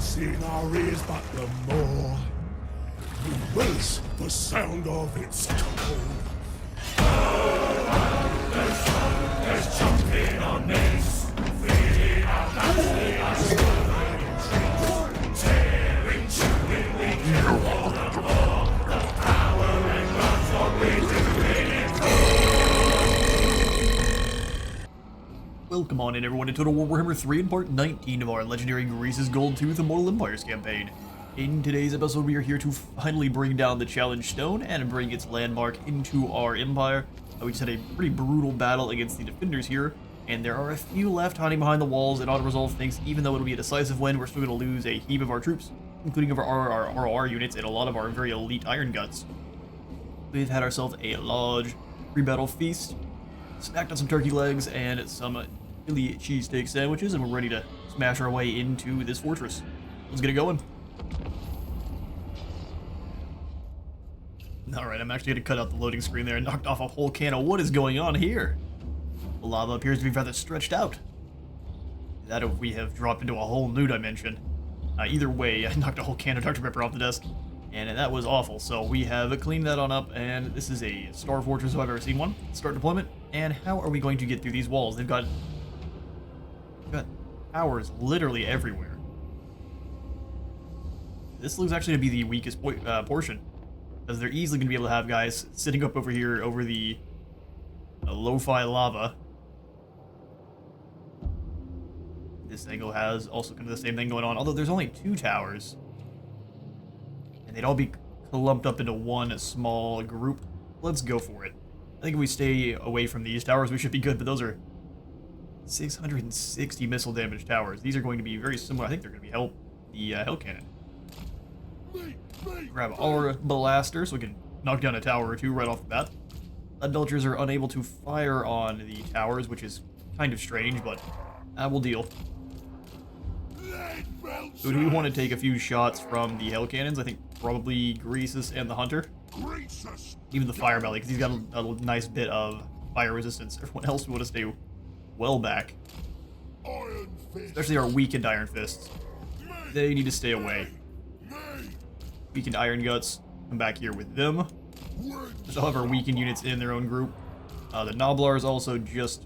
voice in our ears, but the more we race the sound of its tone. There's jumping on knees, feeding our backs, our strength, tearing, chewing, we can all the more. The power and love's what we do in it. Welcome on in everyone to Total War Warhammer 3 and part 19 of our Legendary Greasus Goldtooth Immortal Empires campaign. In today's episode we are here to finally bring down the Challenge Stone and bring its landmark into our empire. We just had a pretty brutal battle against the defenders here, and there are a few left hiding behind the walls and auto-resolve things. Even though it'll be a decisive win, we're still going to lose a heap of our troops, including of our RR units and a lot of our very elite Iron Guts. We've had ourselves a large pre-battle feast, snacked on some turkey legs and some Philly cheesesteak sandwiches, and we're ready to smash our way into this fortress. Let's get it going. Alright, I'm actually going to cut out the loading screen there and knocked off a whole can of what is going on here. The lava appears to be rather stretched out. That if we have dropped into a whole new dimension. Either way, I knocked a whole can of Dr. Pepper off the desk, and that was awful. So we have cleaned that on up, and this is a star fortress if I've ever seen one. Start deployment. And how are we going to get through these walls? They've got towers literally everywhere. This looks actually to be the weakest portion, because they're easily going to be able to have guys sitting up over here over the lo-fi lava. This angle has also kind of the same thing going on, although there's only 2 towers. And they'd all be clumped up into one small group. Let's go for it. I think if we stay away from these towers, we should be good, but those are 660 missile damage towers. These are going to be very similar. I think they're going to be the Hell Cannon. Grab our blaster so we can knock down a tower or two right off the bat. Lead belchers are unable to fire on the towers, which is kind of strange, but we'll deal. So do we want to take a few shots from the Hell Cannons? I think probably Greasus and the Hunter. Even the Fire Belly, because he's got a nice bit of fire resistance. Everyone else would want to stay well back. Especially our weakened Iron Fists. They need to stay away. Weakened Iron Guts, come back here with them. They'll have our weakened units in their own group. The Noblars also just...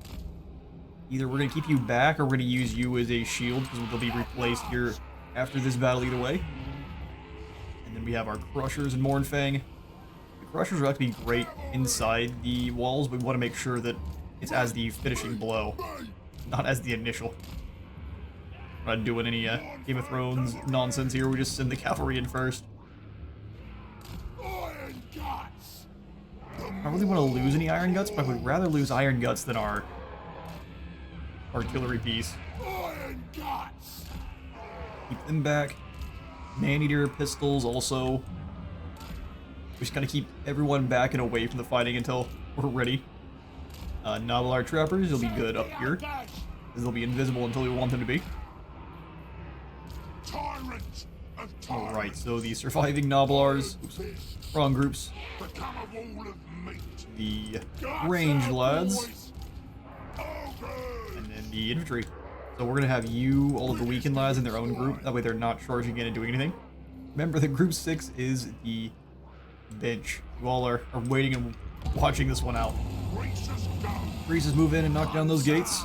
either we're going to keep you back or we're going to use you as a shield, because they'll be replaced here after this battle either way. And then we have our Crushers and Mournfang. The Crushers are actually great inside the walls, but we want to make sure that it's as the finishing blow, not as the initial. We're not doing any Game of Thrones nonsense here, we just send the cavalry in first. I don't really want to lose any Iron Guts, but I would rather lose Iron Guts than our artillery piece. Keep them back. Man-Eater pistols also. We're just gonna keep everyone back and away from the fighting until we're ready. Noblar Trappers will be good up here, because they'll be invisible until we want them to be. Alright, so the surviving Noblars, wrong groups, the ranged lads, and then the infantry. So we're going to have you, all of the weakened lads, in their own group, that way they're not charging in and doing anything. Remember that group 6 is the bench. You all are waiting and watching this one out. Greasus move in and knock down those gates.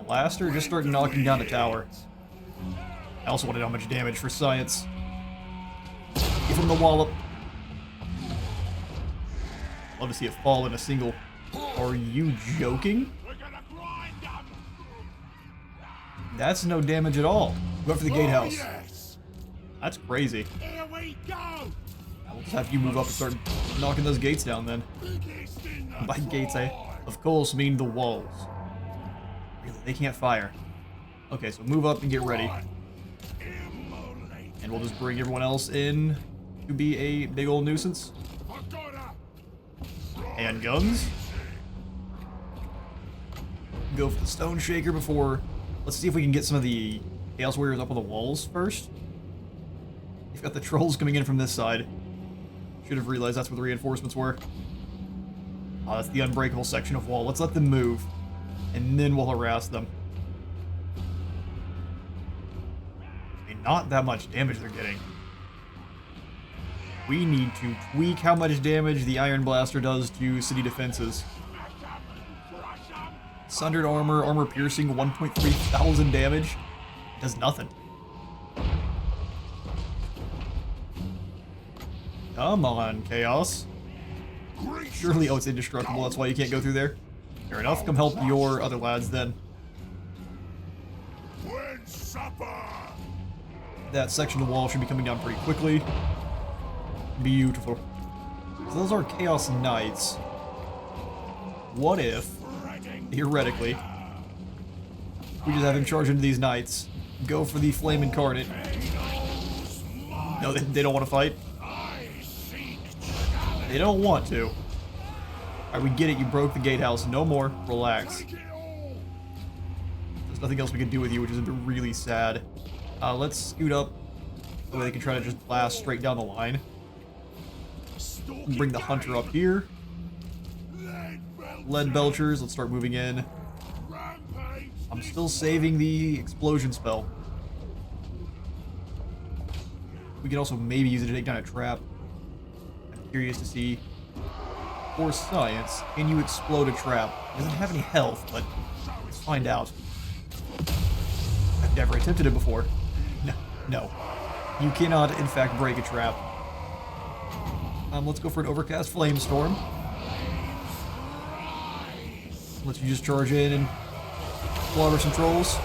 Blaster, just start knocking down the tower. I also wanted how much damage for science. Give him the wallop. Love to see it fall in a single. Are you joking? That's no damage at all. Go for the gatehouse. That's crazy. I'll just have you move up and start knocking those gates down then. By gates, I of course mean the walls. Really, they can't fire. Okay, so move up and get ready. And we'll just bring everyone else in to be a big old nuisance. Handguns. Go for the Stone Shaker before... Let's see if we can get some of the Chaos Warriors up on the walls first. We've got the trolls coming in from this side. Should have realized that's where the reinforcements were. Oh, that's the unbreakable section of wall. Let's let them move, and then we'll harass them. not that much damage they're getting. We need to tweak how much damage the Iron Blaster does to city defenses. Sundered armor, armor piercing, 1.3 thousand damage. Does nothing. Come on, Chaos. Surely, oh, it's indestructible, that's why you can't go through there. Fair enough, come help your other lads then. That section of the wall should be coming down pretty quickly. Beautiful. So those are Chaos Knights. What if, theoretically, we just have him charge into these Knights, go for the Flame Incarnate. No, they don't want to fight. They don't want to. Alright, we get it, you broke the gatehouse. No more. Relax. There's nothing else we can do with you, which is really sad. Let's scoot up so they can try to just blast straight down the line. Bring the Hunter up here. Lead Belchers, let's start moving in. I'm still saving the explosion spell. We can also maybe use it to take down a trap. I'm curious to see. For science, can you explode a trap? It doesn't have any health, but let's find out. I've never attempted it before. No. You cannot, in fact, break a trap. Let's go for an Overcast Flamestorm. Let you just charge in and slaughter some trolls.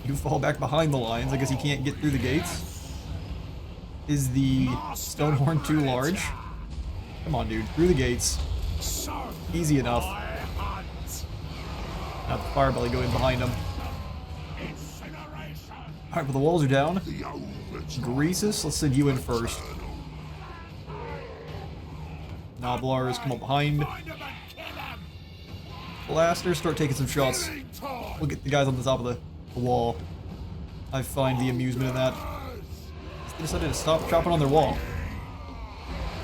You fall back behind the lines. I guess you can't get through the gates. Is the Stonehorn too large? Come on, dude. Through the gates. Easy enough. Now the Fire Belly going behind him. Alright, but the walls are down. Greasus, let's send you in first. Noblars, come up behind. Blasters, start taking some shots. We'll get the guys on the top of the wall. I find the amusement in that. They decided to stop chopping on their wall.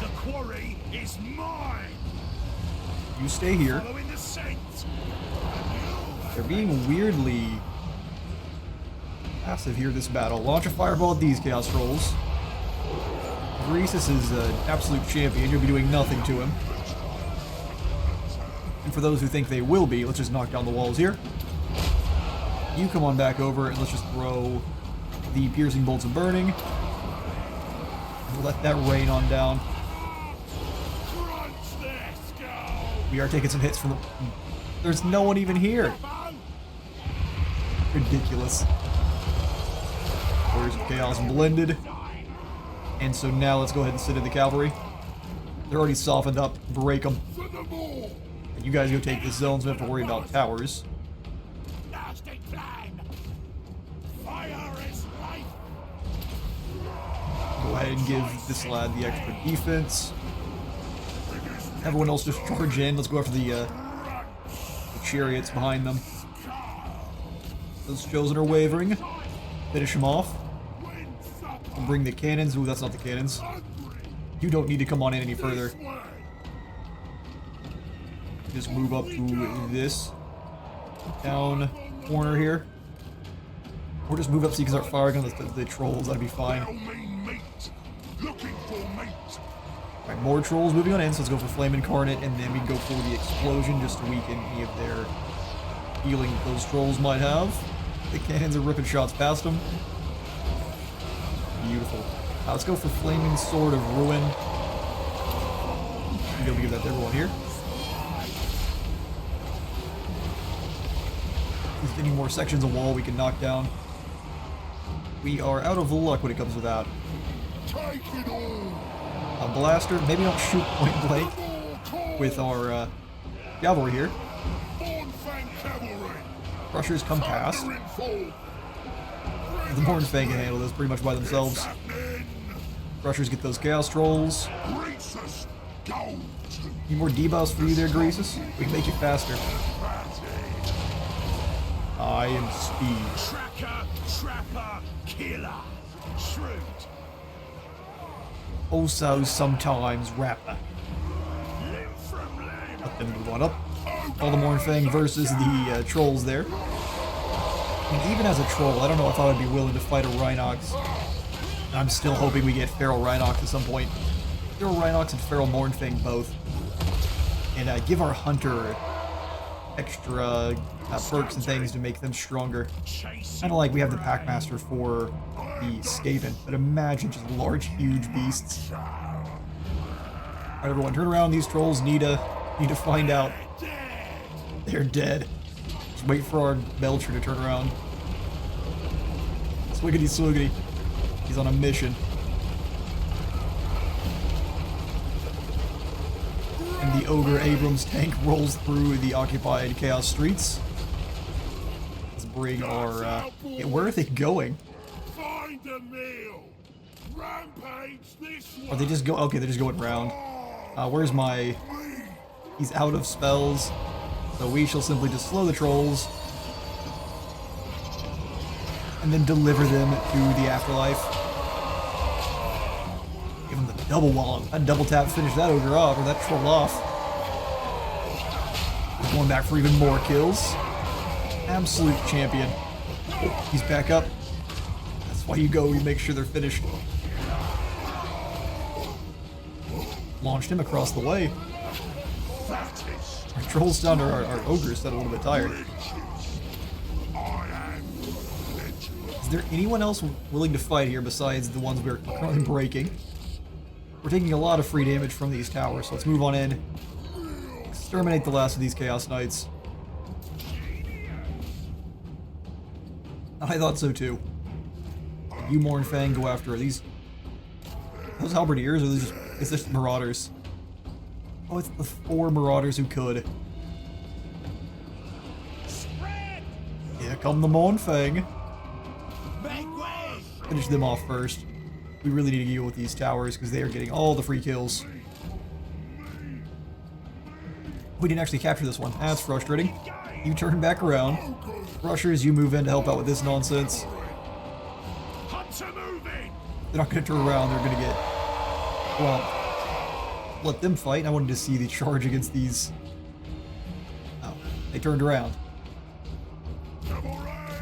The quarry is mine. You stay here. They're being weirdly passive here this battle. Launch a fireball at these Chaos Trolls. Greasus is an absolute champion. You'll be doing nothing to him. And for those who think they will be, let's just knock down the walls here. You come on back over and let's just throw the piercing bolts of burning. Let that rain on down. We are taking some hits from the... There's no one even here. Ridiculous. Warriors of Chaos blended. And so now let's go ahead and sit in the cavalry. They're already softened up. Break them. And you guys go take this zone so we don't have to worry about towers. Go ahead and give this lad the extra defense. Everyone else just charge in. Let's go after the chariots behind them. Those chosen are wavering. Finish them off. Bring the cannons. Ooh, that's not the cannons. You don't need to come on in any further. Just move up to this down corner here. Or just move up so you can start firing on the trolls. That'd be fine. Alright, more trolls moving on in, so let's go for Flame Incarnate, and then we can go for the explosion just to weaken any of their healing those trolls might have. The cannons are ripping shots past them. Beautiful. Let's go for Flaming Sword of Ruin. We'll be able to give that to everyone here. If there's any more sections of wall we can knock down. We are out of luck when it comes to that. A blaster. Maybe don't shoot point blank with our cavalry here. Crushers come past. The Mornfang can handle this pretty much by themselves. Crushers get those Chaos Trolls. Need more debuffs for you there, Greasus? We can make you faster. I am speed. Tracker, trapper, killer, shrewd. Also, sometimes rapper. Let them move on up. All the Mornfang versus the trolls there. And even as a troll, I don't know if I would be willing to fight a Rhinox. I'm still hoping we get Feral Rhinox at some point. Feral Rhinox and Feral Mournfang both. And give our Hunter extra perks and things to make them stronger. Kind of like we have the Packmaster for the Skaven, but imagine just large, huge beasts. Alright, everyone, turn around. These trolls need to find out. They're dead. Just wait for our Belcher to turn around. Swiggity swiggity. He's on a mission. And the Ogre Abrams tank rolls through the occupied Chaos streets. Let's bring our... yeah, where are they going? Find a meal. Rampage this way. Are they just go? Okay, they're just going round. Where's my... He's out of spells. So we shall simply just slow the trolls. And then deliver them to the afterlife. Give him the double wallop. That double tap finished that ogre off, or that troll off. He's going back for even more kills. Absolute champion. He's back up. That's why you go, you make sure they're finished. Launched him across the way. Our trolls down to our ogres that are a little bit tired. Is there anyone else willing to fight here besides the ones we're currently breaking? We're taking a lot of free damage from these towers, so let's move on in. Exterminate the last of these Chaos Knights. I thought so too. You Mournfang go after these. Those halberdiers, or is this marauders? Oh, it's the 4 marauders who could. Here come the Mournfang. Finish them off first. We really need to deal with these towers because they are getting all the free kills. We didn't actually capture this one. That's frustrating. You turn back around. Rushers, you move in to help out with this nonsense. They're not going to turn around. They're going to get... Well, let them fight. I wanted to see the charge against these... Oh, they turned around.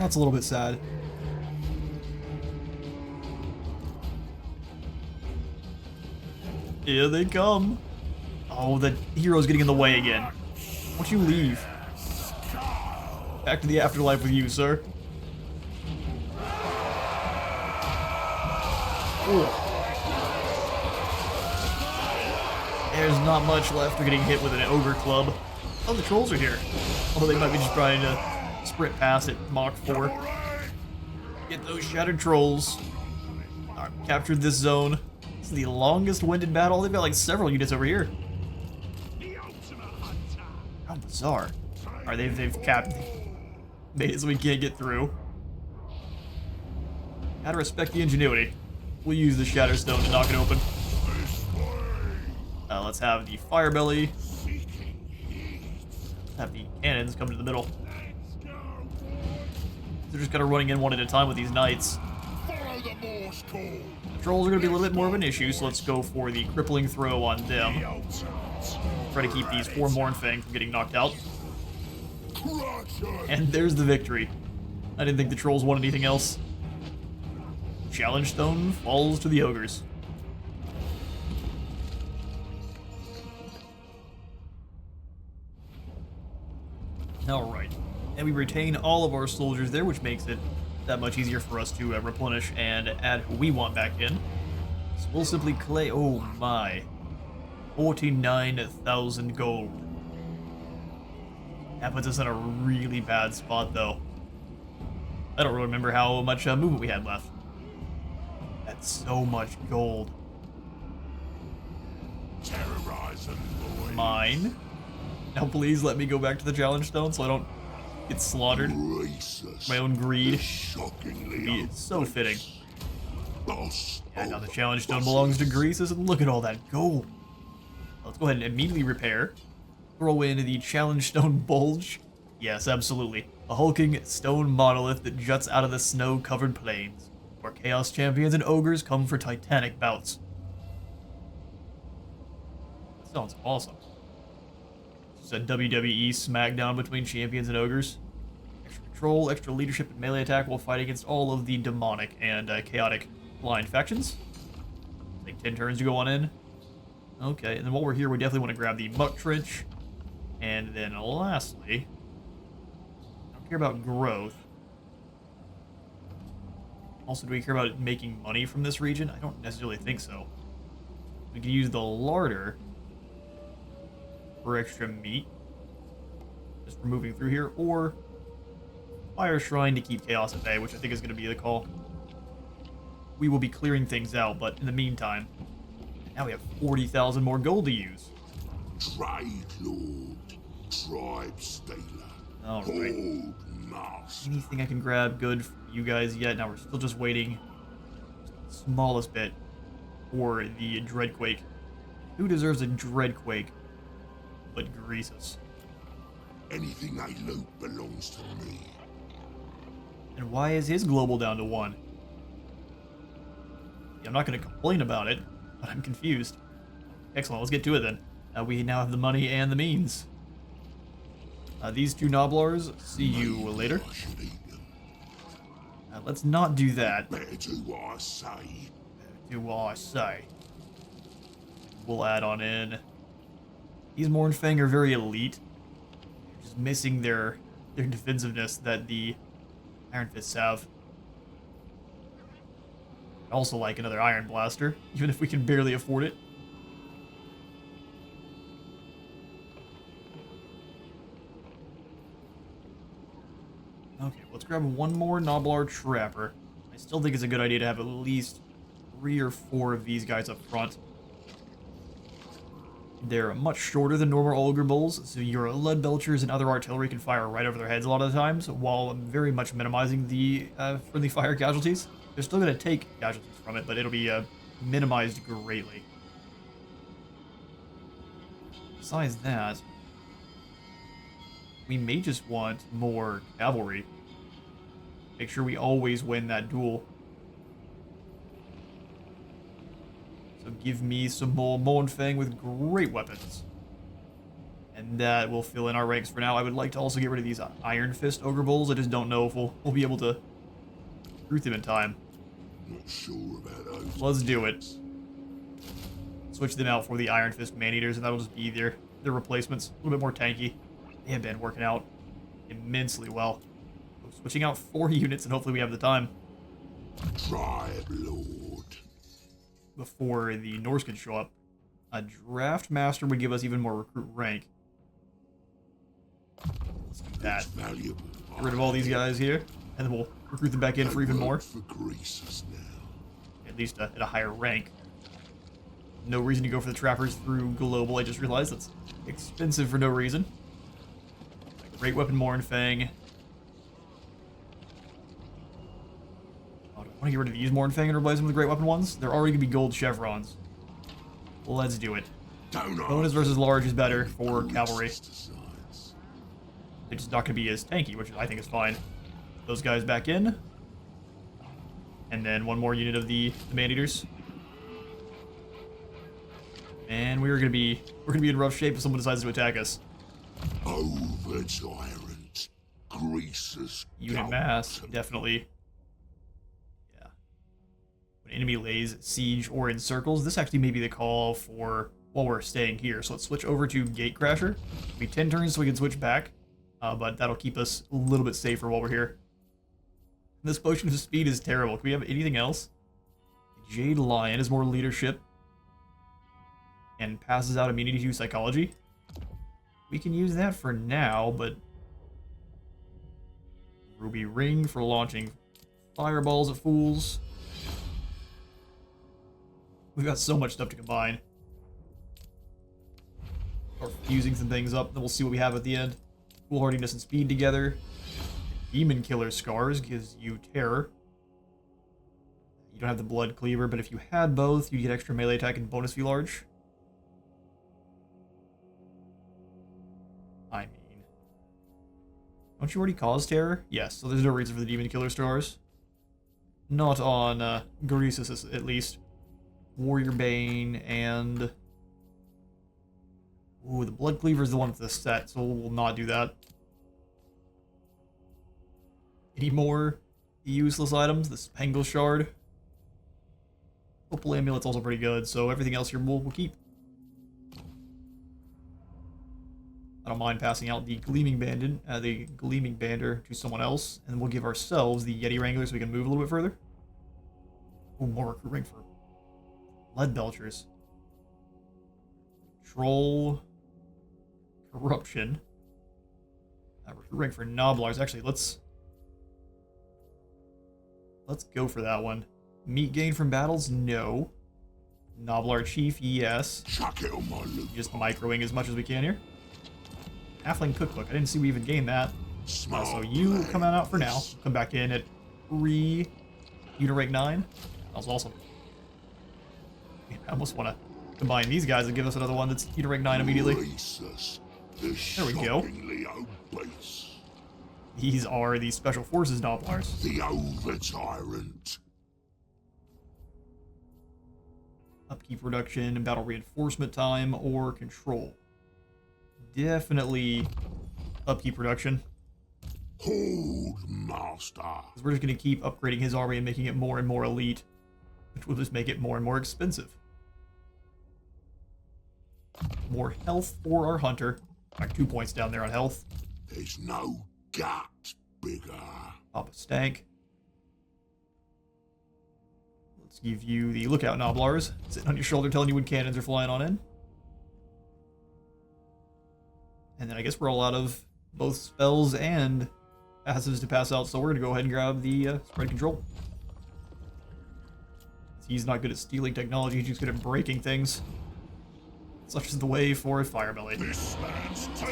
That's a little bit sad. Here they come. Oh, the hero's getting in the way again. Why don't you leave? Back to the afterlife with you, sir. Ooh. There's not much left. We're getting hit with an ogre club. Oh, the trolls are here. Although they might be just trying to sprint past it. Mach 4. Get those shattered trolls. Alright, captured this zone. This is the longest winded battle. They've got like several units over here. How bizarre. Alright, they've capped made it so we can't get through. Gotta respect the ingenuity. We'll use the Shatter Stone to knock it open. Let's have the Fire Belly. Have the cannons come to the middle. They're just kind of running in one at a time with these knights. The trolls are going to be a little bit more of an issue, so let's go for the crippling throw on them. Try to keep these 4 Mournfang from getting knocked out. And there's the victory. I didn't think the trolls wanted anything else. Challenge Stone falls to the ogres. Alright. And we retain all of our soldiers there, which makes it that much easier for us to replenish and add who we want back in. So we'll simply clay. Oh my. 49,000 gold. That puts us in a really bad spot, though. I don't really remember how much movement we had left. That's so much gold. Mine. Now please let me go back to the Challenge Stone so I don't get slaughtered. My own greed. Be so fitting. Yeah, now the Challenge Stone belongs to Greasus, and look at all that gold. Let's go ahead and immediately repair. Throw in the Challenge Stone Bulge. Yes, absolutely. A hulking stone monolith that juts out of the snow-covered plains, where Chaos Champions and Ogres come for titanic bouts. That sounds awesome. Just a WWE smackdown between Champions and Ogres. Extra control, extra leadership, and melee attack while fighting against all of the demonic and chaotic blind factions. Take 10 turns to go on in. Okay, and then while we're here, we definitely want to grab the Muck Trench. And then lastly, I don't care about growth. Also, do we care about making money from this region? I don't necessarily think so. We can use the larder for extra meat, just for moving through here, or Fire Shrine to keep chaos at bay, which I think is going to be the call. We will be clearing things out, but in the meantime, now we have 40,000 more gold to use. Trade Lord, Tribe Stealer, Alright. Horde Master. Anything I can grab good for you guys yet? Now we're still just waiting the smallest bit for the Dreadquake. Who deserves a Dreadquake but Greasus? Anything they loot belongs to me. And why is his global down to 1? Yeah, I'm not going to complain about it, but I'm confused. Excellent, let's get to it then. We now have the money and the means. These two Noblars, see you later. I should eat them. Let's not do that. Better do what I say. Do what I say. We'll add on in. These Mournfang are very elite. Just missing their defensiveness that the Iron Fists have. I'd also like another Iron Blaster, even if we can barely afford it. Okay, let's grab one more Noblar Trapper. I still think it's a good idea to have at least 3 or 4 of these guys up front. They're much shorter than normal Ogre Bulls, so your Lead Belchers and other artillery can fire right over their heads a lot of the times, while very much minimizing the friendly fire casualties. They're still going to take casualties from it, but it'll be minimized greatly. Besides that, we may just want more cavalry. Make sure we always win that duel. So give me some more Mournfang with great weapons. And that will fill in our ranks for now. I would like to also get rid of these Iron Fist Ogre Bulls. I just don't know if we'll be able to recruit them in time. Not sure about those. Let's do it. Switch them out for the Iron Fist Man-Eaters, and that'll just be their replacements. A little bit more tanky. They have been working out immensely well. Switching out 4 units, and hopefully we have the time Tribe Lord. before the Norse can show up. A Draft Master would give us even more recruit rank. Let's do that. Valuable. Get rid of all these guys here, and then we'll recruit them back in for even more. For Greasus now. At least at a higher rank. No reason to go for the Trappers through Global. I just realized that's expensive for no reason. Great Weapon Mournfang. Oh, do I want to get rid of these Mournfang and replace them with the Great Weapon ones? They're already going to be gold chevrons. Let's do it. Bonus versus large is better for cavalry. They're just not going to be as tanky, which I think is fine. Those guys back in. And then one more unit of the Man-Eaters. And we're gonna be in rough shape if someone decides to attack us. Over tyrant, Greasus Unit mass, definitely. Yeah. When enemy lays siege or encircles, this actually may be the call for while we're staying here. So let's switch over to Gatecrasher. It'll be 10 turns so we can switch back, but that'll keep us a little bit safer while we're here. This potion of speed is terrible. Can we have anything else? Jade Lion is more leadership and passes out immunity to psychology. We can use that for now, but Ruby Ring for launching fireballs at fools. We've got so much stuff to combine. Start fusing some things up, then we'll see what we have at the end. Foolhardiness and speed together. Demon Killer Scars gives you terror. You don't have the Blood Cleaver, but if you had both, you get extra melee attack and bonus V large. I mean, don't you already cause terror? Yes, so there's no reason for the Demon Killer Scars. Not on Greasus, at least. Warrior Bane and... Ooh, the Blood Cleaver is the one with the set, so we'll not do that. Any more useless items? The Spangle Shard. Opal Amulet's also pretty good, so everything else here we'll keep. I don't mind passing out the Gleaming Bander to someone else, and then we'll give ourselves the Yeti Wrangler so we can move a little bit further. Oh, more recruit ring for Lead Belchers. Troll. Corruption. Recruit ring for Noblars. Actually, let's go for that one. Meat gain from battles? No. Noblar Chief? Yes. Just microing as much as we can here. Halfling Cookbook. I didn't see we even gained that. So you come on out for now. Come back in at 3 unit rank 9. That was awesome. I almost want to combine these guys and give us another one that's unit rank 9 immediately. There we go. These are the Special Forces Noblars. The Over Tyrant. Upkeep reduction, battle reinforcement time, or control. Definitely upkeep reduction. Hold Master. Because we're just going to keep upgrading his army and making it more and more elite, which will just make it more and more expensive. More health for our hunter. Like 2 points down there on health. There's no gut bigger. Pop a stank. Let's give you the Lookout Noblars. Sitting on your shoulder telling you when cannons are flying on in. And then I guess we're all out of both spells and passives to pass out, so we're going to go ahead and grab the Spread Control. He's not good at stealing technology, he's just good at breaking things. Such is the way for a Firebelly.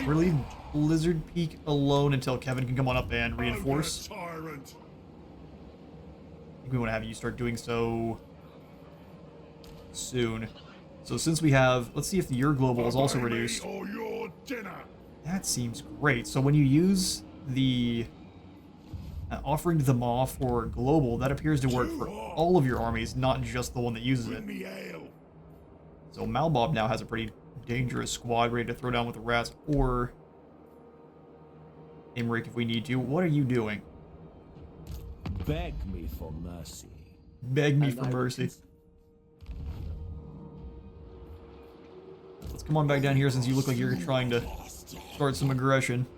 We're leaving Blizzard Peak alone until Kevin can come on up and reinforce. I think we want to have you start doing so soon. So since we have, let's see if your global is also reduced. That seems great. So when you use the offering to the Maw for global, that appears to work for all of your armies, not just the one that uses it. So Malbob now has a pretty dangerous squad ready to throw down with the rats, or Imric if we need to. What are you doing? Beg me for mercy. Beg me for mercy. Let's come on back down here since you look like you're trying to start some aggression.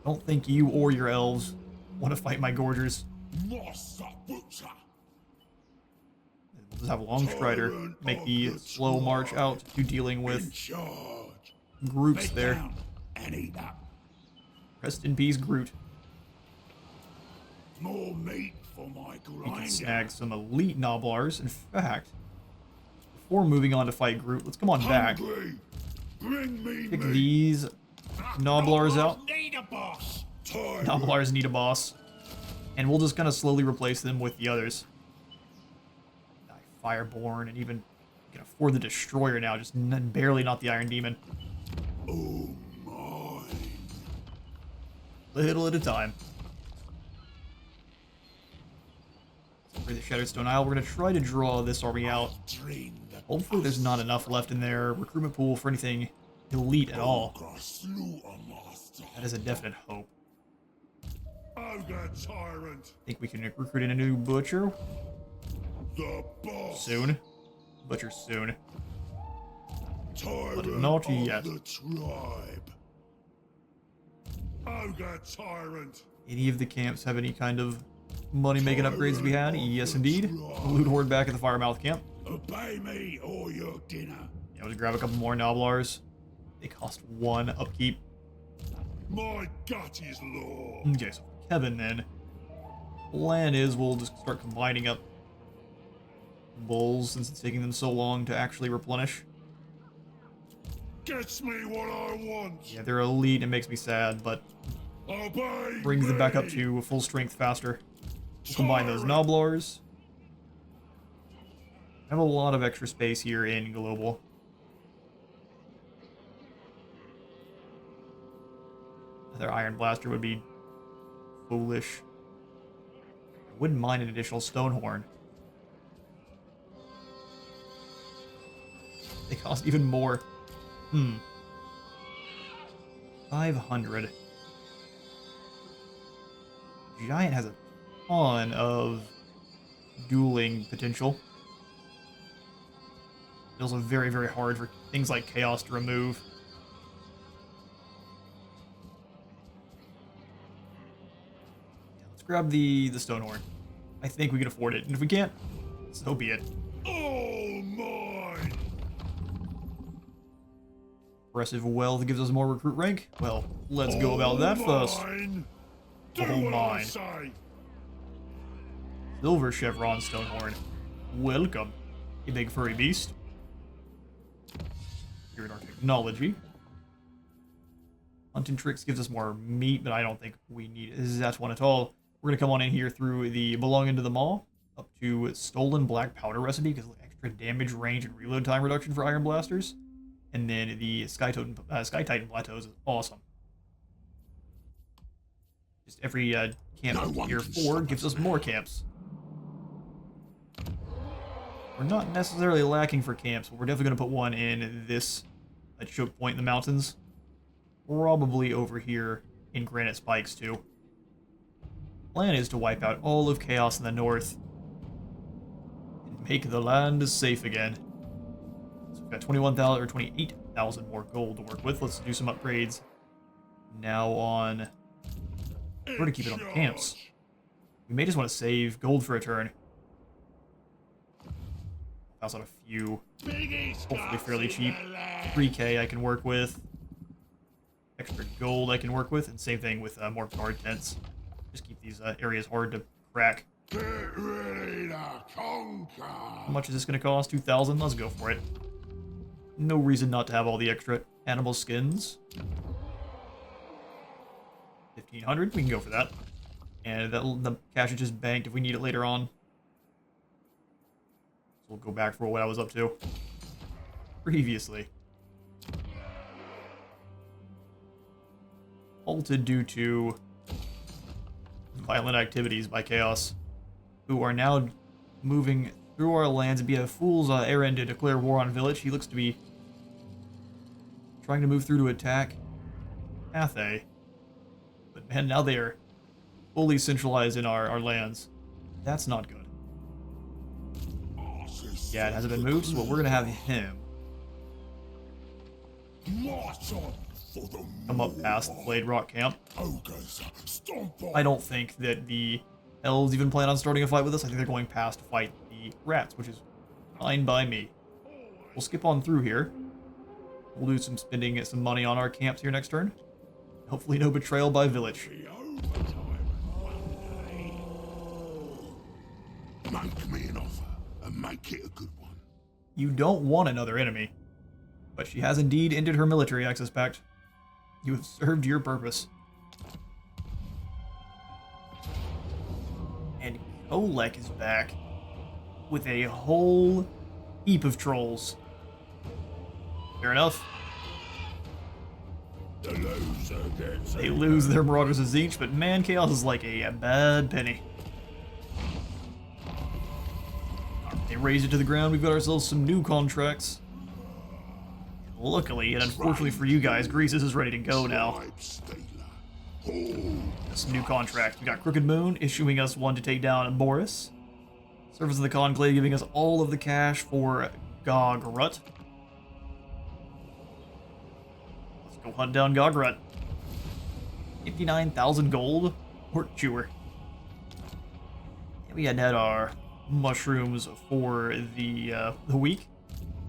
Don't think you or your elves want to fight my Gorgers. We'll just have Longstrider make the slow march out to dealing with groups there. Rest in peace, Groot. More meat for my We can snag some elite Noblars. In fact, before moving on to fight Groot, let's come on back. Pick these Noblars out. Noblars need a boss. And we'll just kind of slowly replace them with the others. Fireborn, and even can afford the Destroyer now, just barely not the Iron Demon. Oh my. Little at a time. For the Shattered Stone Isle, we're going to try to draw this army out. Hopefully there's not enough left in their recruitment pool for anything elite at all. That is a definite hope. Ogre Tyrant. Think we can recruit in a new Butcher? The boss. Soon. Butcher soon. Tyrant But not yet. of the tribe. Ogre Tyrant. Any of the camps have any kind of money-making upgrades to be had? Yes, indeed. Loot Horde back at the Firemouth camp. Obey me or your dinner. Yeah, let's grab a couple more Noblars. They cost 1 upkeep. My gut is law. Okay, so Kevin then. Plan is we'll just start combining up bulls since it's taking them so long to actually replenish. Gets me what I want. Yeah, they're elite. It makes me sad, but Obey brings them back up me. to full strength faster. We'll combine those Noblars. I have a lot of extra space here in Global. Another Iron Blaster would be foolish. I wouldn't mind an additional Stonehorn. They cost even more. 500. Giant has a ton of dueling potential. It's also very, very hard for things like Chaos to remove. Let's grab the Stonehorn. I think we can afford it, and if we can't, so be it. All mine. Impressive wealth gives us more recruit rank. Well, let's go about that first. Mine. Do All what I mine. say. Silver Chevron Stonehorn. Welcome, you big furry beast. Here in our technology. Hunting Tricks gives us more meat, but I don't think we need that one at all. We're going to come on in here through the Belonging to the Maw, up to Stolen Black Powder recipe, because extra damage, range, and reload time reduction for Iron Blasters. And then the Sky Titan Plateaus is awesome. Just every camp No one tier can 4 stop gives us us more camps. We're not necessarily lacking for camps, but we're definitely going to put one in this choke point in the mountains. Probably over here in Granite Spikes, too. Plan is to wipe out all of Chaos in the north and make the land safe again. So we've got 21,000 or 28,000 more gold to work with. Let's do some upgrades now on. We're going to keep it on the camps. We may just want to save gold for a turn. Pass on a few, hopefully fairly cheap. 3k I can work with. Extra gold I can work with, and same thing with more guard tents. Just keep these areas hard to crack. Get ready to conquer. How much is this going to cost? 2,000? Let's go for it. No reason not to have all the extra animal skins. 1,500? We can go for that. And the cash is just banked if we need it later on. So we'll go back for what I was up to previously. Halted due to violent activities by Chaos, who are now moving through our lands via Fool's errand to declare war on Village. He looks to be trying to move through to attack Cathay. But man, now they are fully centralized in our lands. That's not good. Yeah, it hasn't been moved, so we're going to have him come up past the Blade Rock camp. Ogres, stomp on. I don't think that the elves even plan on starting a fight with us. I think they're going past to fight the rats, which is fine by me. We'll skip on through here. We'll do some spending, get some money on our camps here next turn. Hopefully no betrayal by Village. Make me an offer, and make it a good one. You don't want another enemy, but she has indeed ended her military access pact. You have served your purpose. And KHOLEK is back with a whole heap of trolls. Fair enough. The loser gets They lose their Marauders of Zinch, but man, Chaos is like a bad penny. They raised it to the ground. We've got ourselves some new contracts. Luckily, and unfortunately for you guys, Greasus is ready to go now. This new contract. We got Crooked Moon issuing us one to take down Boris. Service of the Conclave giving us all of the cash for Gogrut. Let's go hunt down Gogrut. 59,000 gold. Hork Chewer. And we had our mushrooms for the week.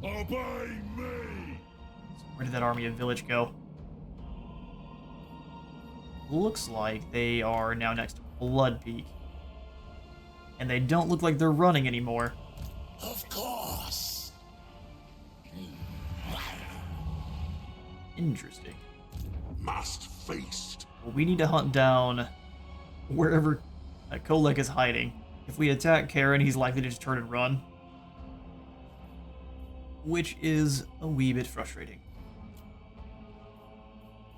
Obey me. So where did that army of Village go? Looks like they are now next to Blood Peak. And they don't look like they're running anymore. Of course. Interesting. Must feast. Well, we need to hunt down wherever KHOLEK is hiding. If we attack Karen, he's likely to just turn and run. Which is a wee bit frustrating.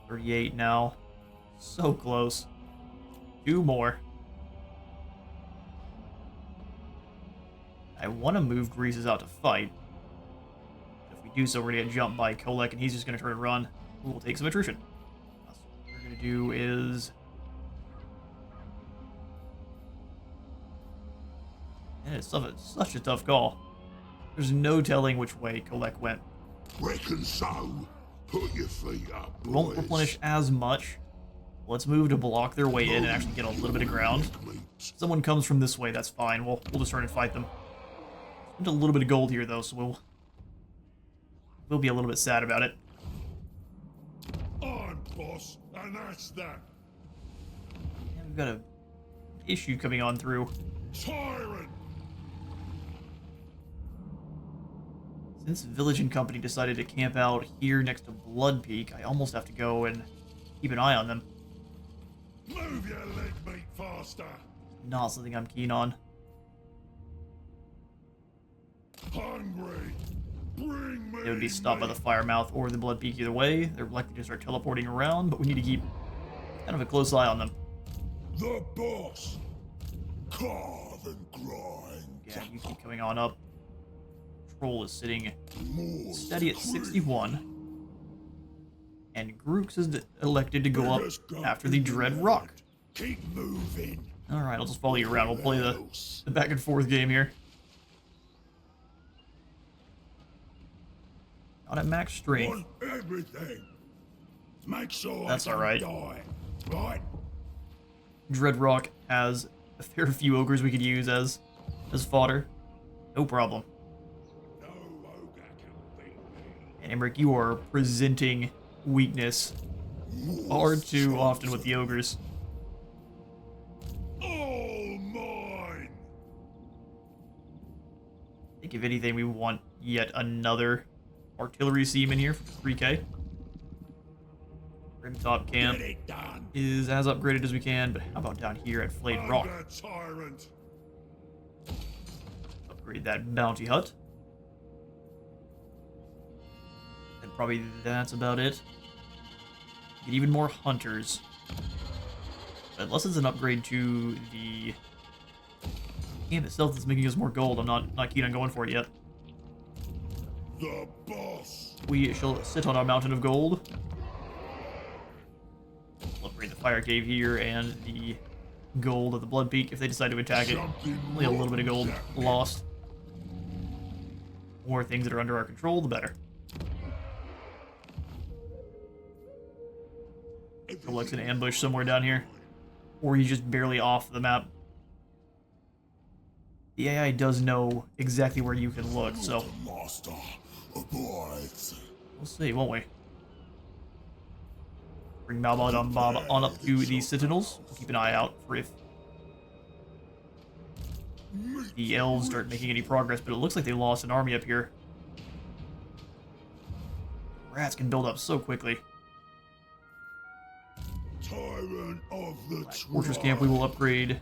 38 now. So close. 2 more. I want to move Greasus out to fight. If we do so, we're going to get jumped by KHOLEK, and he's just going to turn and run. We'll take some attrition. So what we're going to do is And it's such a tough call. There's no telling which way KHOLEK went. Reckon so. Put your feet up, boys. Won't replenish as much. Let's move to block their way in and actually get a little bit of ground. If someone comes from this way, that's fine. We'll just turn and fight them. Spent a little bit of gold here though, so we'll be a little bit sad about it. I'm boss, and that's that. And we've got a issue coming on through. Tyrant! Since Village and Company decided to camp out here next to Blood Peak, I almost have to go and keep an eye on them. Move your leg meat faster! Not something I'm keen on. Hungry! Bring me They would be stopped by the Firemouth or the Blood Peak either way. They're likely to start teleporting around, but we need to keep kind of a close eye on them. The boss! Carve and grind! Yeah, you keep coming on up. Troll is sitting More steady at 61. And Grooks is elected to go up after the Dread Rock. Keep moving! Alright, I'll just follow you around. We'll play the back and forth game here. Not at max strength. Want everything! Make sure That's I don't alright. die, right? Dread Rock has a fair few ogres we could use as fodder. No problem. No ogre can beat me. And Emmerich, you are presenting weakness far too often with the ogres. All mine! I think if anything, we want yet another artillery seam in here for 3k. Rimtop Camp Get it done! is as upgraded as we can, but how about down here at Flayed Rock? Ogre tyrant! Upgrade that bounty hut. And probably that's about it. Get even more hunters. But unless it's an upgrade to the camp itself that's making us more gold, I'm not keen on going for it yet. The boss! We shall sit on our mountain of gold. We'll upgrade the fire cave here and the gold of the Blood Peak if they decide to attack it. Only a little bit of gold lost. More things that are under our control, the better. KHOLEK'S in ambush somewhere down here. Or he's just barely off the map. The AI does know exactly where you can look, so Master abides. we'll see, won't we? Bring Malbod on Bob on up to the Sentinels. Keep an eye out for if the elves start making any progress, but it looks like they lost an army up here. Rats can build up so quickly. Tyrant of the Fortress Camp we will upgrade.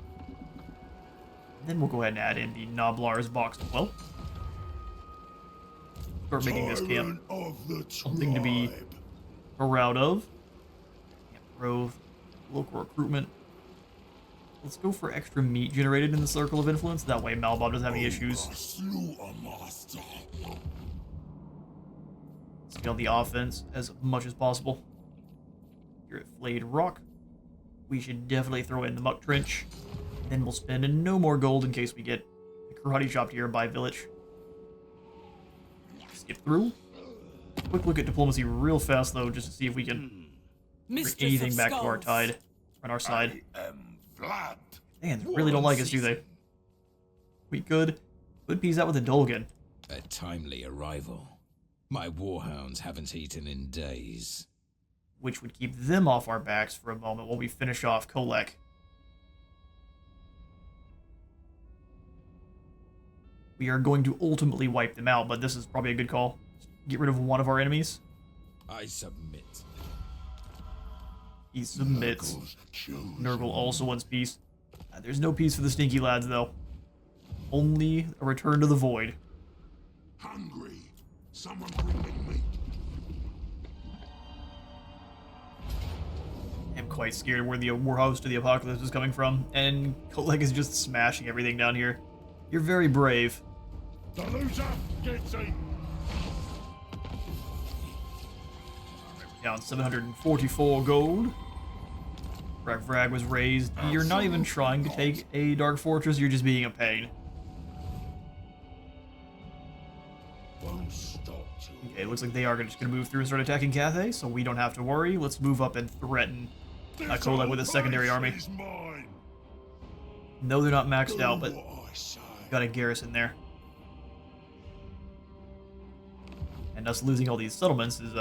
Then we'll go ahead and add in the Noblar's box as well. Start making this camp something to be proud of. Camp Grove, local recruitment. Let's go for extra meat generated in the Circle of Influence. That way Malbob doesn't have any issues. Scale the offense as much as possible. Here at Flayed Rock, we should definitely throw in the Muck Trench. Then we'll spend no more gold in case we get karate chopped here by Village. Skip through. Quick look at diplomacy real fast though, just to see if we can bring anything back to our tide on our side. Vlad. Man, they really don't like us, do they? We could piece out with a Dolgan. A timely arrival. My warhounds haven't eaten in days. Which would keep them off our backs for a moment while we finish off KHOLEK. We are going to ultimately wipe them out, but this is probably a good call. Get rid of one of our enemies. I submit. He submits. Nurgle also wants peace. There's no peace for the stinky lads, though. Only a return to the void. Hungry. Someone bring me meat. I'm quite scared where the Warhost of the Apocalypse is coming from, and KHOLEK is just smashing everything down here. You're very brave. The loser gets eaten. Down 744 gold. Frag was raised. You're not even trying to take a Dark Fortress, you're just being a pain. Won't stop till Okay, it looks like they are just going to move through and start attacking Cathay, so we don't have to worry. Let's move up and threaten KHOLEK with a secondary army. is mine. No, they're not maxed out, but What I say. got a garrison there. And us losing all these settlements is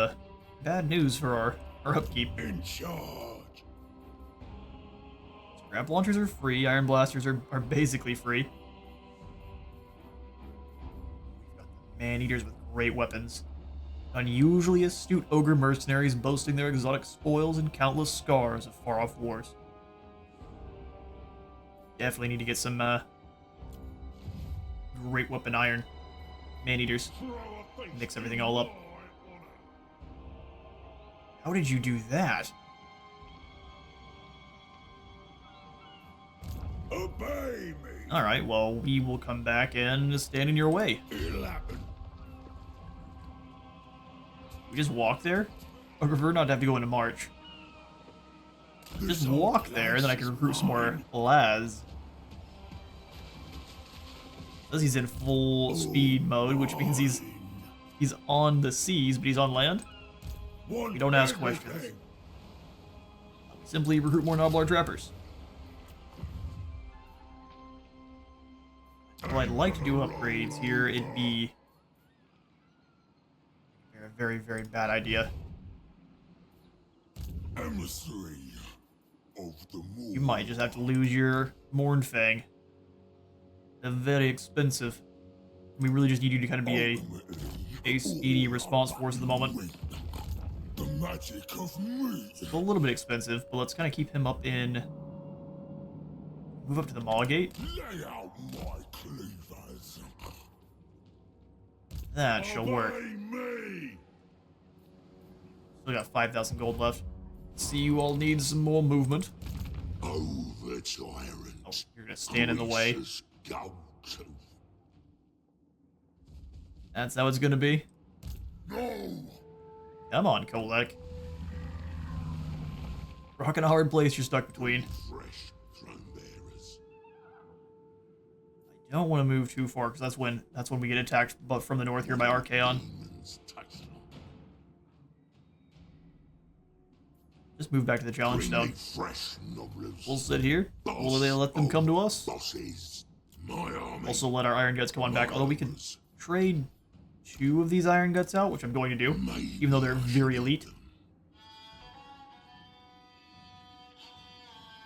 bad news for our upkeep. In charge. Scrap launchers are free, iron blasters are basically free. We've got the man-eaters with great weapons. Unusually astute ogre mercenaries boasting their exotic spoils and countless scars of far-off wars. Definitely need to get some great weapon iron. Man-eaters. Mix everything all up. How did you do that? Obey me. Alright, well, we will come back and stand in your way. It'll happen. We just walk there? I prefer not to have to go into March. Just This walk old there, and then I can place is recruit some more mine. lads. Says he's in full speed mode, which means he's on the seas, but he's on land. Want We don't ask everything. questions. Simply recruit more Noblar trappers. Well, I'd like to do upgrades here. It'd be a very, very bad idea. Emissary of the moon. You might just have to lose your Mournfang. They're very expensive. We really just need you to kind of be a speedy response force at the moment. The magic of me. It's a little bit expensive, but let's kind of keep him up in... Move up to the Maw Gate. Lay out my cleavers. That shall work. Obey me. Still got 5,000 gold left. See, you all need some more movement. Over tyrant. Oh, you're gonna stand in the way. Greasus Goldtooth. That's how it's gonna be. No. Come on, KHOLEK. Rock in a hard place you're stuck between. Fresh throne bearers. I don't want to move too far, because that's when we get attacked but from the north here by Archaon. Demons touch not. Just move back to the challenge Bring stone. me fresh nobblers. We'll sit here. Will they let them come to us? Bosses. My army. Also let our Iron Guts come on back, although we can trade 2 of these Iron Guts out, which I'm going to do, even though they're very elite.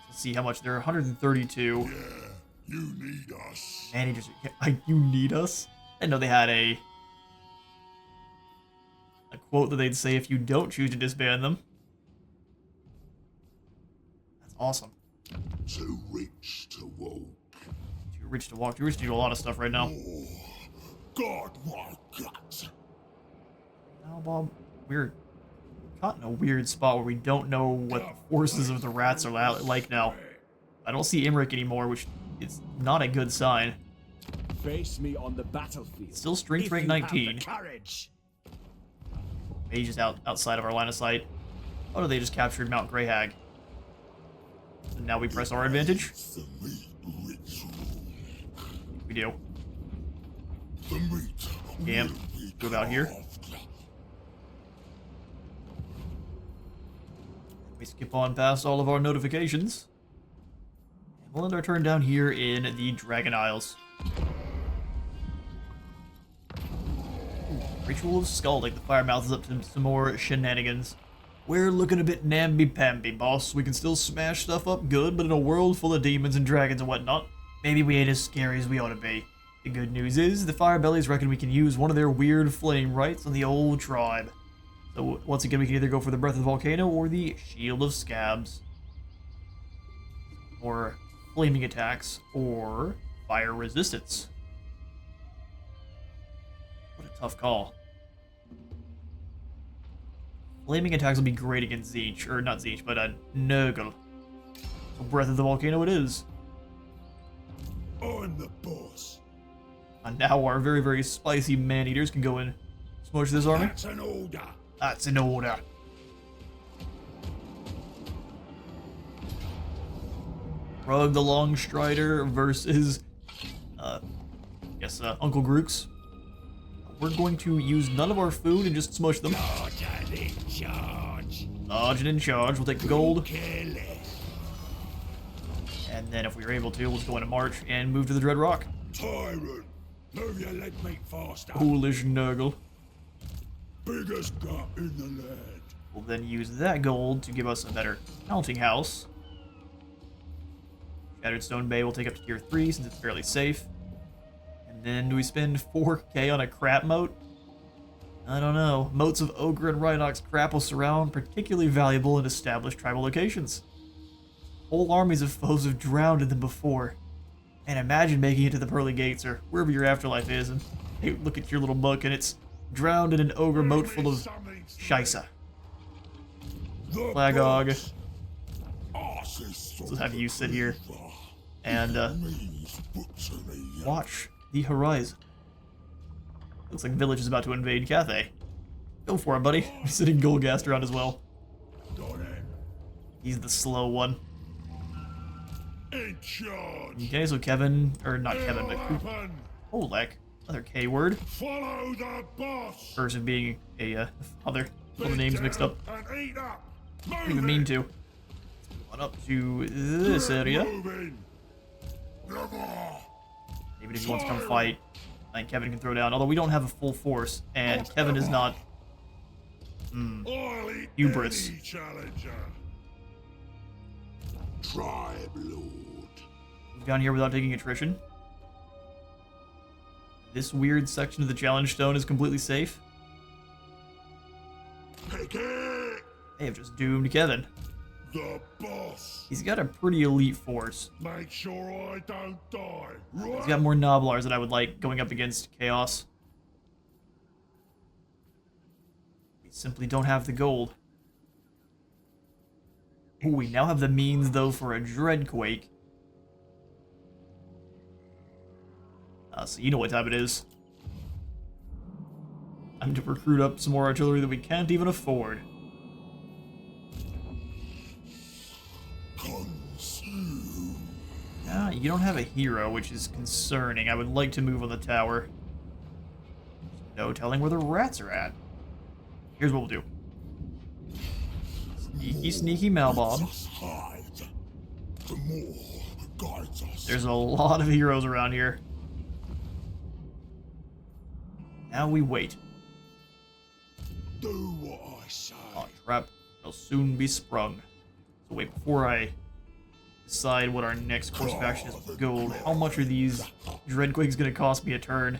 Let's see how much they're 132. You need us. Man, you need us? I didn't know they had a quote that they'd say if you don't choose to disband them. That's awesome. Too rich to walk. Too rich to walk. Too rich to do a lot of stuff right now. Oh, God, my guts. Now, Bob, we're caught in a weird spot where we don't know what the forces of the rats are like now. I don't see Imric anymore, which is not a good sign. Face me on the battlefield. Still strength if rank you have the 19. courage. Mage is outside of our line of sight. Oh no, they just captured Mount Greyhag. And now we press our advantage. The meat ritual. We do. The meat. Damn. will be Go about here. carved. We skip on past all of our notifications. And we'll end our turn down here in the Dragon Isles. Ooh, Ritual of Scalding. The Firemouth is up to some more shenanigans. We're looking a bit namby-pamby, boss. We can still smash stuff up good, but in a world full of demons and dragons and whatnot, maybe we ain't as scary as we ought to be. The good news is, the Firebellies reckon we can use one of their weird flame rites on the old tribe. So once again, we can either go for the Breath of the Volcano or the Shield of Scabs. Or flaming attacks, or fire resistance. What a tough call. Flaming attacks will be great against Zeech, or not Zeech, but Nurgle. So Breath of the Volcano it is. I'm the boss. And now our very, very spicy man-eaters can go and smush this army. That's an order. That's in order. Rug the Longstrider versus, Uncle Grooks. we're going to use none of our food and just smush them. Sergeant in charge. We'll take the gold. And then if we are able to, let's go into March and move to the Dread Rock. Tyrant, move your leg meat faster. Foolish Nurgle. Biggest gut in the land. We'll then use that gold to give us a better counting house. Shattered Stone Bay will take up to tier 3 since it's fairly safe. And then do we spend 4k on a crap moat? I don't know. Moats of Ogre and Rhinox crap will surround particularly valuable and established tribal locations. Whole armies of foes have drowned in them before. And imagine making it to the Pearly Gates or wherever your afterlife is and hey, look at your little book and it's drowned in an ogre moat full of Shisa. Flagog. Let's have you sit here and watch the horizon. Looks like Village is about to invade Cathay. Go for it, buddy. He's sitting Goldgast around as well. He's the slow one. Okay, so Kevin, or not Kevin, but Kholek, another K word. Follow the boss. Person being a father. All the names mixed up. Didn't even mean to. Let's move on up to this area. Maybe if he wants to come fight, I think Kevin can throw down. Although we don't have a full force, and Kevin is not hubris. Tribe Lord. Move down here without taking attrition. This weird section of the challenge stone is completely safe. They have just doomed Kevin. The boss. He's got a pretty elite force. Make sure I don't die. Right? He's got more Noblars than I would like going up against Chaos. We simply don't have the gold. Ooh, we now have the means, though, for a Dreadquake. So you know what time it is. Time to recruit up some more artillery that we can't even afford. You don't have a hero, which is concerning. I would like to move on the tower. No telling where the rats are at. Here's what we'll do. Sneaky, sneaky Malbob. There's a lot of heroes around here. Now we wait. Do what I say. Oh, trap will soon be sprung. So wait, before I decide what our next course of action is with gold, how much are these Dreadquakes going to cost me a turn?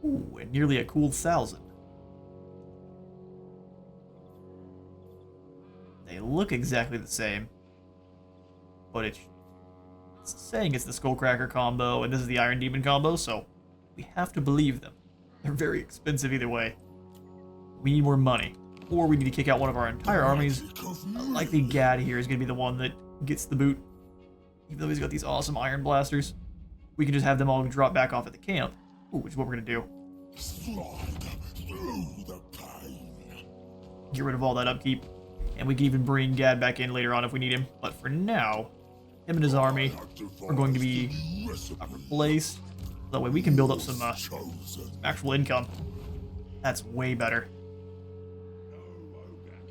Ooh, and nearly a cool 1,000. They look exactly the same, but it's saying it's the Skullcracker combo, and this is the Iron Demon combo, so we have to believe them. They're very expensive either way. We need more money, or we need to kick out one of our entire armies. Likely Gad here is going to be the one that gets the boot. Even though he's got these awesome iron blasters, we can just have them all drop back off at the camp. Ooh, which is what we're going to do. Get rid of all that upkeep. And we can even bring Gad back in later on if we need him. But for now, him and his army are going to be replaced. That way we can build up some actual income. That's way better.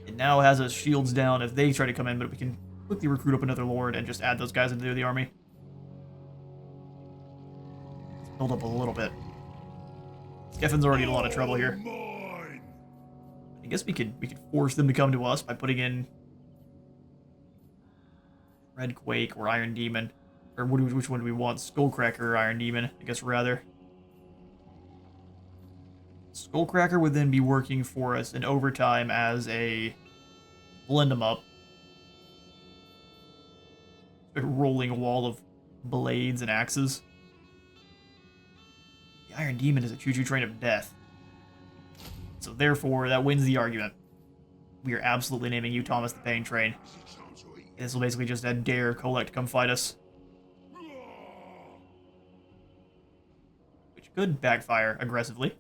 It now has us shields down if they try to come in, but we can quickly recruit up another lord and just add those guys into the army. Let's build up a little bit. Skeffen's already in a lot of trouble here. I guess we could force them to come to us by putting in Dreadquake or Iron Demon. Or which one do we want? Skullcracker or Iron Demon, I guess rather. Skullcracker would then be working for us in overtime as a blend them up. A rolling wall of blades and axes. The Iron Demon is a choo-choo train of death. So therefore, that wins the argument. We are absolutely naming you Thomas the Pain Train. This will basically just dare KHOLEK to come fight us. Which could backfire aggressively.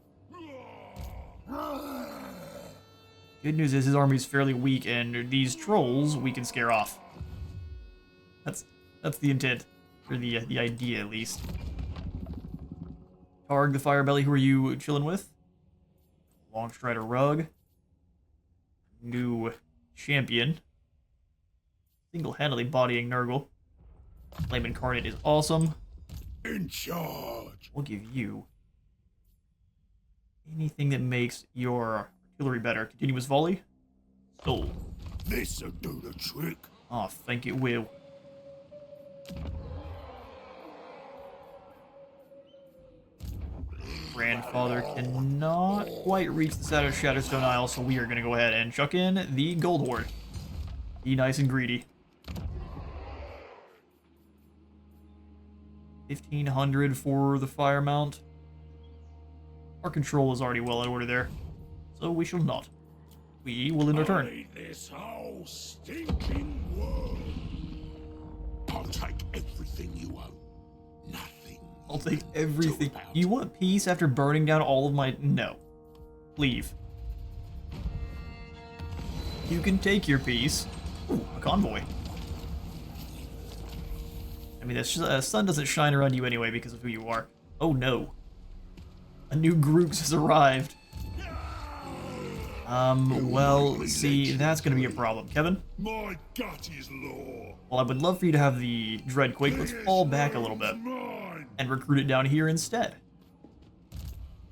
Good news is his army's fairly weak, and these trolls we can scare off. That's the intent, or the idea at least. Targ the Firebelly, who are you chilling with? Longstrider Rug. New champion. Single-handedly bodying Nurgle. Flame Incarnate is awesome. In charge. We'll give you anything that makes your artillery better. Continuous volley. Sold. This'll do the trick. Oh, think it will. Grandfather cannot quite reach the side of Shatterstone Isle, so we are going to go ahead and chuck in the Gold Horde. Be nice and greedy. 1,500 for the fire mount. Our control is already well in order there, so we shall not. We will in return. Hate this whole stinking world. I'll take everything you own. Nothing. I'll take everything. You want peace after burning down all of my... No. Leave. You can take your peace. Ooh, a convoy. I mean, the sun doesn't shine around you anyway because of who you are. Oh no. A new Grooks has arrived. Well, see, that's gonna be a problem. Kevin? My gut is law. Well, I would love for you to have the Dreadquake. Let's fall back a little bit Mine. and recruit it down here instead.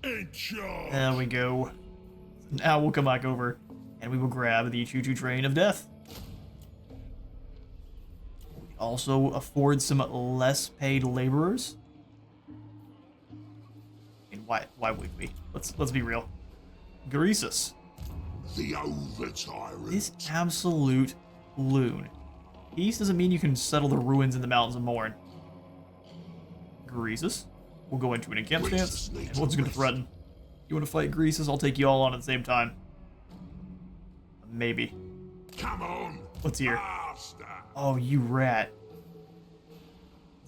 In charge. There we go. Now we'll come back over and we will grab the Choo-Choo Train of Death. We also afford some less paid laborers. I mean, why would we? Let's be real. Greasus. The over-tyrant. This absolute loon. Peace doesn't mean you can settle the ruins in the Mountains of Morn. Greasus. We'll go into an encamp stance, and what's going to threaten? You want to fight Greasus? I'll take you all on at the same time. Maybe. Come on. What's here? Faster. Oh, you rat.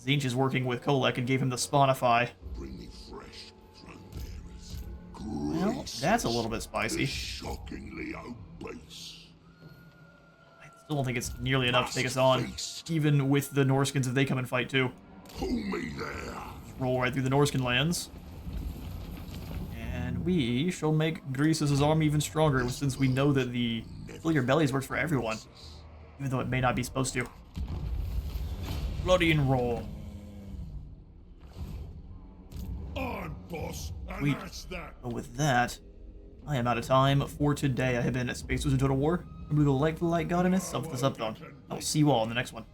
Zinch is working with KHOLEK and gave him the Spawnify. Bring me fresh throne bearers. Well, that's a little bit spicy. Shockingly obese. I still don't think it's nearly enough to take us on, even with the Norskins if they come and fight too. Pull me there. Roll right through the Norskin lands. And we shall make Greasus' army even stronger, since we know that the Fill Your Bellies works for everyone, even though it may not be supposed to. Bloody and roll. I'm boss, and Sweet. that's that. But with that, I am out of time for today. I have been at Space Wars in Total War. Remember to like the light god in it, sub this up though. I'll see you all in the next one.